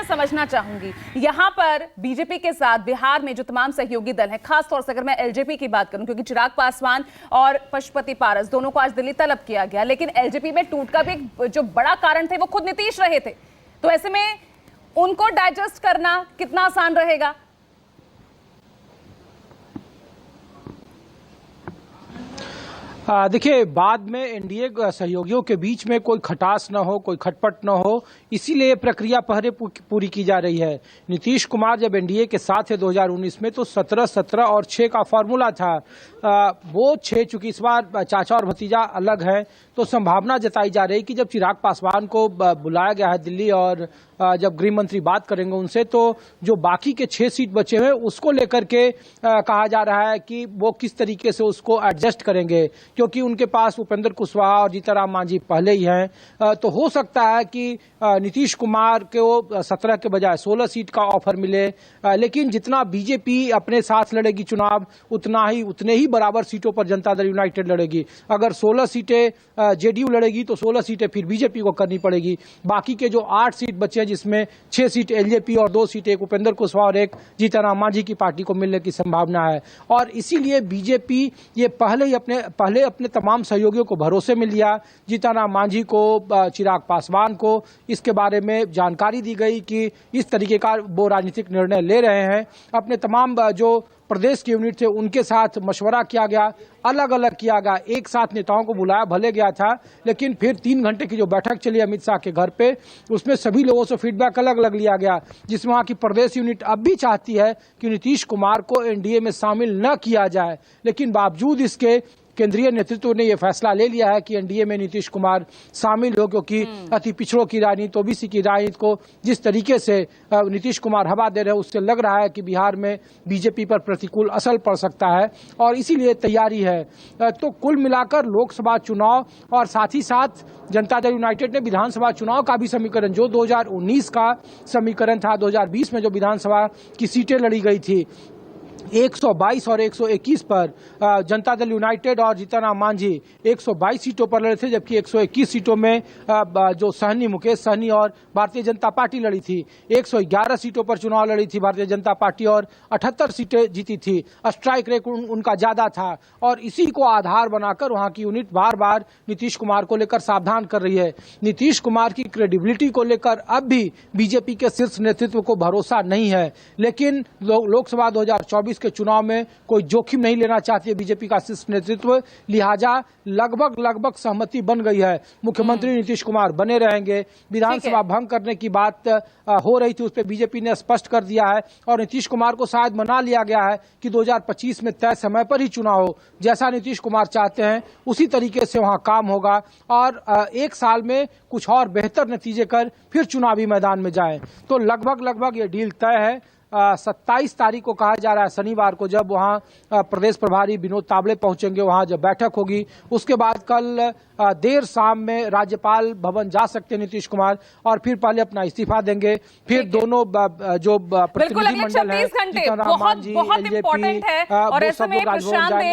समझना चाहूंगी, यहां पर बीजेपी के साथ बिहार में जो तमाम सहयोगी दल हैं, खासतौर से अगर मैं एलजेपी की बात करूं, क्योंकि चिराग पासवान और पशुपति पारस दोनों को आज दिल्ली तलब किया गया, लेकिन एलजेपी में टूट का भी एक जो बड़ा कारण थे वो खुद नीतीश रहे थे। तो ऐसे में उनको डाइजेस्ट करना कितना आसान रहेगा? देखिए, बाद में एनडीए सहयोगियों के बीच में कोई खटास न हो, कोई खटपट न हो, इसीलिए प्रक्रिया पहले पूरी की जा रही है। नीतीश कुमार जब एनडीए के साथ थे 2019 में, तो 17, 17 और 6 का फॉर्मूला था। वो 6, चूंकि इस बार चाचा और भतीजा अलग हैं, तो संभावना जताई जा रही कि जब चिराग पासवान को बुलाया गया है दिल्ली और जब गृह मंत्री बात करेंगे उनसे, तो जो बाकी के 6 सीट बचे हुए उसको लेकर के कहा जा रहा है कि वो किस तरीके से उसको एडजस्ट करेंगे, क्योंकि उनके पास उपेंद्र कुशवाहा और जीतनराम मांझी पहले ही हैं। तो हो सकता है कि नीतीश कुमार को 17 के बजाय 16 सीट का ऑफर मिले, लेकिन जितना बीजेपी अपने साथ लड़ेगी चुनाव, उतने ही बराबर सीटों पर जनता दल यूनाइटेड लड़ेगी। अगर 16 सीटें जेडीयू लड़ेगी तो 16 सीटें फिर बीजेपी को करनी पड़ेगी। बाकी के जो 8 सीट बचे हैं, जिसमें 6 सीट एलजेपी और 2 सीट एक उपेंद्र कुशवाहा और एक जीतनराम मांझी की पार्टी को मिलने की संभावना है। और इसीलिए बीजेपी ये पहले अपने तमाम सहयोगियों को भरोसे में लिया, जीतनराम मांझी को, चिराग पासवान को इसके बारे में जानकारी दी गई कि इस तरीके का वो राजनीतिक निर्णय ले रहे हैं। अपने तमाम जो प्रदेश के यूनिट थे उनके साथ मशवरा किया गया, अलग अलग किया गया, एक साथ नेताओं को बुलाया भले गया था, लेकिन फिर 3 घंटे की जो बैठक चली अमित शाह के घर पे, उसमें सभी लोगों से फीडबैक अलग अलग लिया गया, जिसमें वहां की प्रदेश यूनिट अब भी चाहती है कि नीतीश कुमार को एनडीए में शामिल न किया जाए, लेकिन बावजूद इसके केंद्रीय नेतृत्व ने यह फैसला ले लिया है कि एनडीए में नीतीश कुमार शामिल हो, क्योंकि अति पिछड़ों की राजनीति, ओबीसी की राजनीति को जिस तरीके से नीतीश कुमार हवा दे रहे हैं, उससे लग रहा है कि बिहार में बीजेपी पर प्रतिकूल असर पड़ सकता है और इसीलिए तैयारी है। तो कुल मिलाकर लोकसभा चुनाव और साथ ही साथ जनता दल यूनाइटेड ने विधानसभा चुनाव का भी समीकरण, जो 2019 का समीकरण था, 2020 में जो विधानसभा की सीटें लड़ी गई थी, 122 और 121 पर जनता दल यूनाइटेड और जीतनराम मांझी 122 सीटों पर लड़े थे, जबकि 121 सीटों में जो मुकेश सहनी और भारतीय जनता पार्टी लड़ी थी। 111 सीटों पर चुनाव लड़ी थी भारतीय जनता पार्टी और 78 सीटें जीती थी। स्ट्राइक रेट उनका ज्यादा था और इसी को आधार बनाकर वहां की यूनिट बार बार नीतीश कुमार को लेकर सावधान कर रही है। नीतीश कुमार की क्रेडिबिलिटी को लेकर अब भी बीजेपी के शीर्ष नेतृत्व को भरोसा नहीं है, लेकिन लोकसभा 2024 के चुनाव में कोई जोखिम नहीं लेना चाहती है बीजेपी का शीर्ष नेतृत्व, लिहाजा लगभग सहमति बन गई है। मुख्यमंत्री नीतीश कुमार बने रहेंगे। विधानसभा भंग करने की बात हो रही थी, उस पर बीजेपी ने स्पष्ट कर दिया है और नीतीश कुमार को शायद मना लिया गया है कि 2025 में तय समय पर ही चुनाव हो। जैसा नीतीश कुमार चाहते हैं उसी तरीके से वहां काम होगा और 1 साल में कुछ और बेहतर नतीजे कर फिर चुनावी मैदान में जाएं। तो लगभग ये डील तय है। 27 तारीख को कहा जा रहा है, शनिवार को, जब वहां प्रदेश प्रभारी विनोद तावड़े पहुंचेंगे, वहां जब बैठक होगी, उसके बाद कल देर शाम में राज्यपाल भवन जा सकते हैं नीतीश कुमार और फिर पहले अपना इस्तीफा देंगे। फिर दोनों जो प्रतिनिधि मंडल है, बहुत इंपॉर्टेंट है और ऐसे में प्रशांत